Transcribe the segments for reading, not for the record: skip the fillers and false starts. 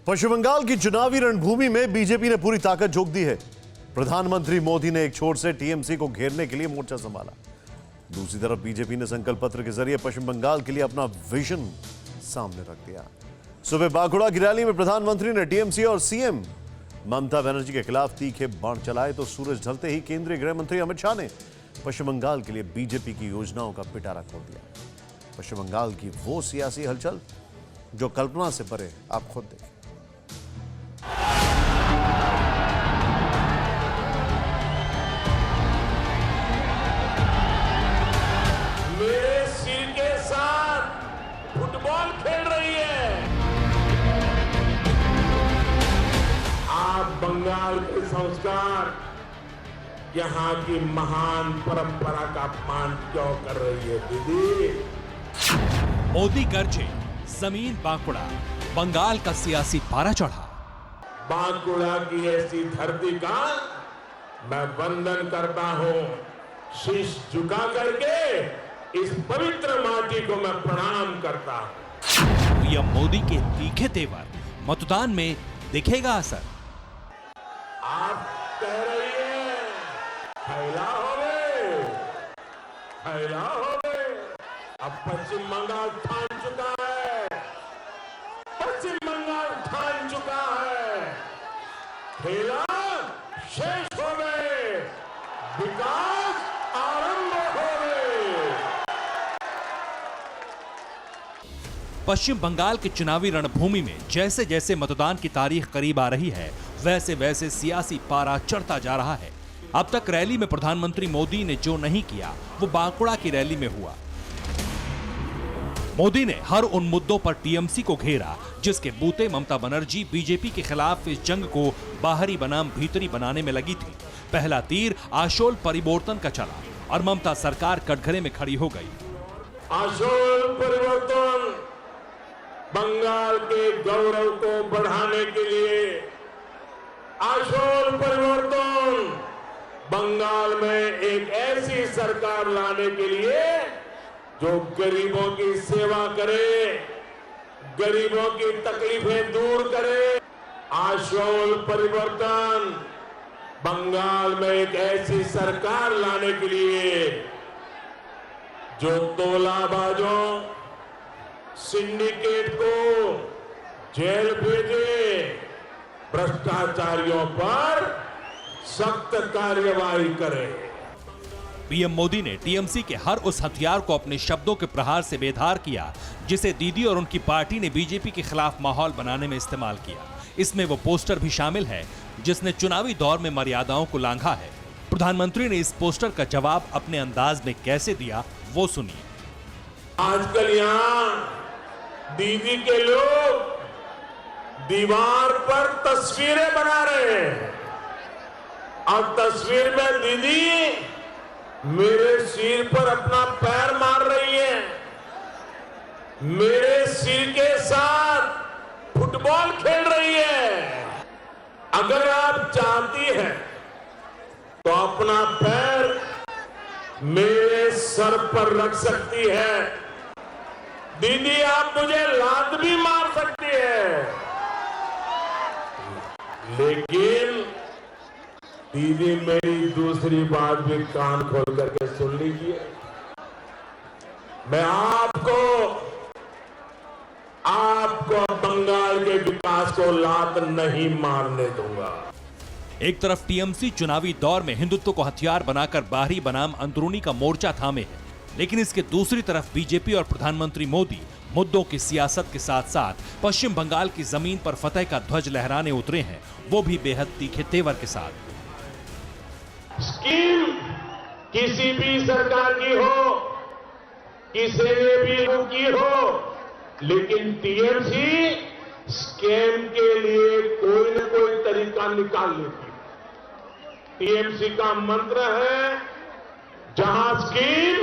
पश्चिम बंगाल की चुनावी रणभूमि में बीजेपी ने पूरी ताकत झोंक दी है। प्रधानमंत्री मोदी ने एक छोर से टीएमसी को घेरने के लिए मोर्चा संभाला। दूसरी तरफ बीजेपी ने संकल्प पत्र के जरिए पश्चिम बंगाल के लिए अपना विजन सामने रख दिया। सुबह बांकुड़ा की रैली में प्रधानमंत्री ने टीएमसी और सीएम ममता बनर्जी के खिलाफ तीखे बाण चलाए तो सूरज ढलते ही केंद्रीय गृह मंत्री अमित शाह ने पश्चिम बंगाल के लिए बीजेपी की योजनाओं का पिटारा खोल दिया। पश्चिम बंगाल की वो सियासी हलचल जो कल्पना से परे, आप खुद देखें। मेरे सिर के साथ फुटबॉल खेल रही है। आप बंगाल के संस्कार, यहाँ की महान परंपरा का अपमान क्यों कर रही है दीदी? मोदी गर्जे, जमीन बांकुड़ा, बंगाल का सियासी पारा चढ़ा। बांकुड़ा की ऐसी धरती का मैं वंदन करता हूँ। शीश झुका करके इस पवित्र माटी को मैं प्रणाम करता हूँ। पीएम मोदी के तीखे तेवर मतदान में दिखेगा असर। आप कह रही हैं फैला हो गए, फैला हो गए। अब पश्चिम बंगाल ठान चुका है, पश्चिम बंगाल ठान चुका है। खेला शेष हो गए, विकास आरंभ हो गए। पश्चिम बंगाल के चुनावी रणभूमि में जैसे जैसे मतदान की तारीख करीब आ रही है, वैसे वैसे सियासी पारा चढ़ता जा रहा है। अब तक रैली में प्रधानमंत्री मोदी ने जो नहीं किया, वो बांकुड़ा की रैली में हुआ। मोदी ने हर उन मुद्दों पर टीएमसी को घेरा जिसके बूते ममता बनर्जी बीजेपी के खिलाफ इस जंग को बाहरी बनाम भीतरी बनाने में लगी थी। पहला तीर आशोल परिवर्तन का चला और ममता सरकार कटघरे में खड़ी हो गई। आशोल परिवर्तन बंगाल के गौरव को बढ़ाने के लिए, आशोल परिवर्तन बंगाल में एक ऐसी सरकार लाने के लिए जो गरीबों की सेवा करे, गरीबों की तकलीफें दूर करे। आशोल परिवर्तन बंगाल में एक ऐसी सरकार लाने के लिए जो तोलाबाजों, सिंडिकेट को जेल भेजे, भ्रष्टाचारियों पर सख्त कार्यवाही करे। पीएम मोदी ने टीएमसी के हर उस हथियार को अपने शब्दों के प्रहार से बेधार किया जिसे दीदी और उनकी पार्टी ने बीजेपी के खिलाफ माहौल बनाने में इस्तेमाल किया। इसमें वो पोस्टर भी शामिल है जिसने चुनावी दौर में मर्यादाओं को लांघा है। प्रधानमंत्री ने इस पोस्टर का जवाब अपने अंदाज में कैसे दिया, वो सुनिए। आजकल यहाँ दीदी के लोग दीवार पर तस्वीरें बना रहे हैं और तस्वीर में दीदी मेरे सिर पर अपना पैर मार रही है। मेरे सिर के साथ फुटबॉल खेल रही है। अगर आप चाहती हैं तो अपना पैर मेरे सर पर रख सकती है। दीदी आप मुझे लात भी मार सकती है, लेकिन दीदी मेरी दूसरी बात भी कान खोल करके सुन लीजिए। मैं आपको बंगाल के विकास को लात नहीं मारने दूंगा। एक तरफ टीएमसी चुनावी दौर में हिंदुत्व को हथियार बनाकर बाहरी बनाम अंदरूनी का मोर्चा थामे है, लेकिन इसके दूसरी तरफ बीजेपी और प्रधानमंत्री मोदी मुद्दों की सियासत के साथ साथ पश्चिम बंगाल की जमीन पर फतह का ध्वज लहराने उतरे हैं, वो भी बेहद तीखे तेवर के साथ। स्कीम किसी भी सरकार की हो, किसी ने भी की हो, लेकिन टीएमसी स्कैम के लिए कोई न कोई तरीका निकाल लेती है। टीएमसी का मंत्र है जहां स्कीम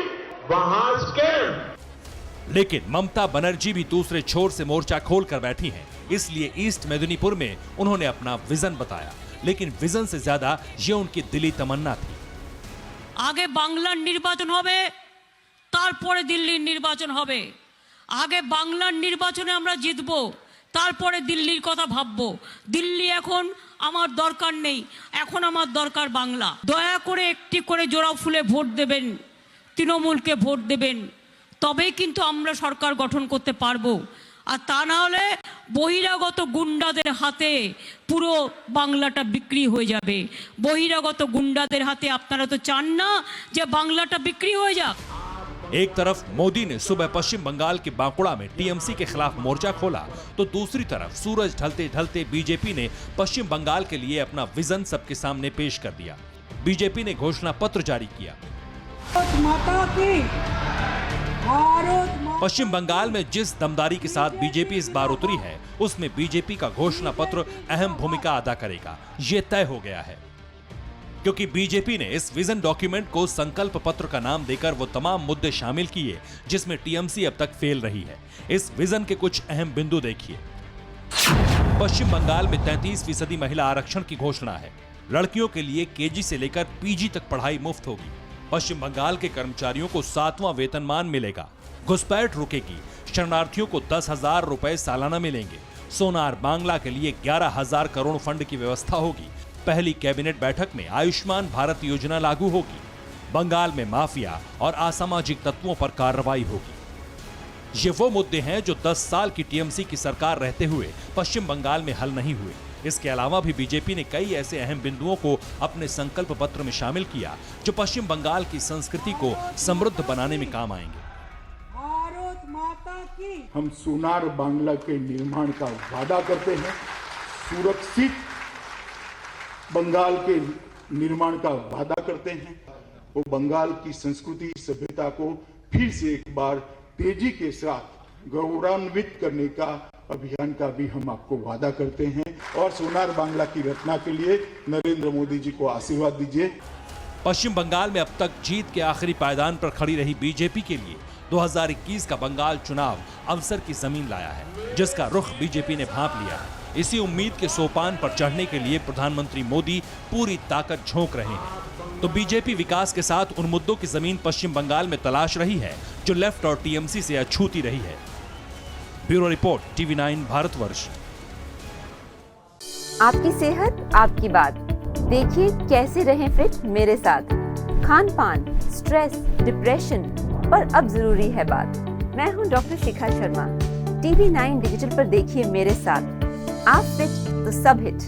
वहां स्कैम। लेकिन ममता बनर्जी भी दूसरे छोर से मोर्चा खोलकर बैठी हैं। इसलिए ईस्ट मेदिनीपुर में उन्होंने अपना विजन बताया, लेकिन विजन से ज्यादा ये उनकी दिली तमन्ना थी। आगे बांग्लार निर्वाचन होबे, तारपरे दिल्लीर निर्वाचन होबे। आगे बांग्लार निर्वाचने आमरा जितबो, তারপরে দিল্লির কথা ভাববো। দিল্লি এখন আমার দরকার নেই, এখন আমার দরকার বাংলা। দয়া করে একটি করে জোড়া ফুলে ভোট দেবেন, তৃণমূলকে ভোট দেবেন, তবেই কিন্তু আমরা সরকার গঠন করতে পারবো। আর তা না হলে বহিরাগত গুন্ডাদের হাতে পুরো বাংলাটা বিক্রি হয়ে যাবে। বহিরাগত গুন্ডাদের হাতে আপনারা তো চান না যে বাংলাটা বিক্রি হয়ে যাক। एक तरफ मोदी ने सुबह पश्चिम बंगाल के बांकुड़ा में टीएमसी के खिलाफ मोर्चा खोला, तो दूसरी तरफ सूरज ढलते ढलते बीजेपी ने पश्चिम बंगाल के लिए अपना विजन सबके सामने पेश कर दिया। बीजेपी ने घोषणा पत्र जारी किया। पश्चिम बंगाल में जिस दमदारी के साथ बीजेपी इस बार उतरी है, उसमें बीजेपी का घोषणा पत्र अहम भूमिका अदा करेगा, ये तय हो गया है। क्योंकि बीजेपी ने इस विजन डॉक्यूमेंट को संकल्प पत्र का नाम देकर वो तमाम मुद्दे शामिल किए जिसमें टीएमसी अब तक फेल रही है। इस विजन के कुछ अहम बिंदु देखिए। पश्चिम बंगाल में 33% महिला आरक्षण की घोषणा है। लड़कियों के लिए केजी से लेकर पीजी तक पढ़ाई मुफ्त होगी। पश्चिम बंगाल के कर्मचारियों को 7वां वेतनमान मिलेगा। घुसपैठ रुकेगी। शरणार्थियों को 10,000 रुपए सालाना मिलेंगे। सोनार बांग्ला के लिए 11,000 करोड़ फंड की व्यवस्था होगी। पहली कैबिनेट बैठक में आयुष्मान भारत योजना लागू होगी। बंगाल में माफिया और असामाजिक तत्वों पर कार्रवाई होगी। ये वो मुद्दे हैं जो 10 साल की टीएमसी की सरकार रहते हुए पश्चिम बंगाल में हल नहीं हुए। इसके अलावा भी बीजेपी ने कई ऐसे अहम बिंदुओं को अपने संकल्प पत्र में शामिल किया जो पश्चिम बंगाल की संस्कृति को समृद्ध बनाने में काम आएंगे। हम सोनार बांग्ला के निर्माण का वादा करते हैं, सुरक्षित बंगाल के निर्माण का वादा करते हैं। वो बंगाल की संस्कृति सभ्यता को फिर से एक बार तेजी के साथ गौरवान्वित करने का अभियान का भी हम आपको वादा करते हैं। और सोनार बांग्ला की रचना के लिए नरेंद्र मोदी जी को आशीर्वाद दीजिए। पश्चिम बंगाल में अब तक जीत के आखिरी पायदान पर खड़ी रही बीजेपी के लिए 2021 का बंगाल चुनाव अवसर की जमीन लाया है, जिसका रुख बीजेपी ने भांप लिया है। इसी उम्मीद के सोपान पर चढ़ने के लिए प्रधानमंत्री मोदी पूरी ताकत झोंक रहे हैं। तो बीजेपी विकास के साथ उन मुद्दों की जमीन पश्चिम बंगाल में तलाश रही है जो लेफ्ट और टीएमसी से अछूती रही है। Bureau report, TV9 Bharatvarsh. आपकी सेहत आपकी बात। देखिए कैसे रहें फिट मेरे साथ। खान पान, स्ट्रेस, डिप्रेशन पर अब जरूरी है बात। मैं हूं doctor Shikha Sharma. TV9 digital पर देखिए मेरे साथ। आप फिट तो सब हिट।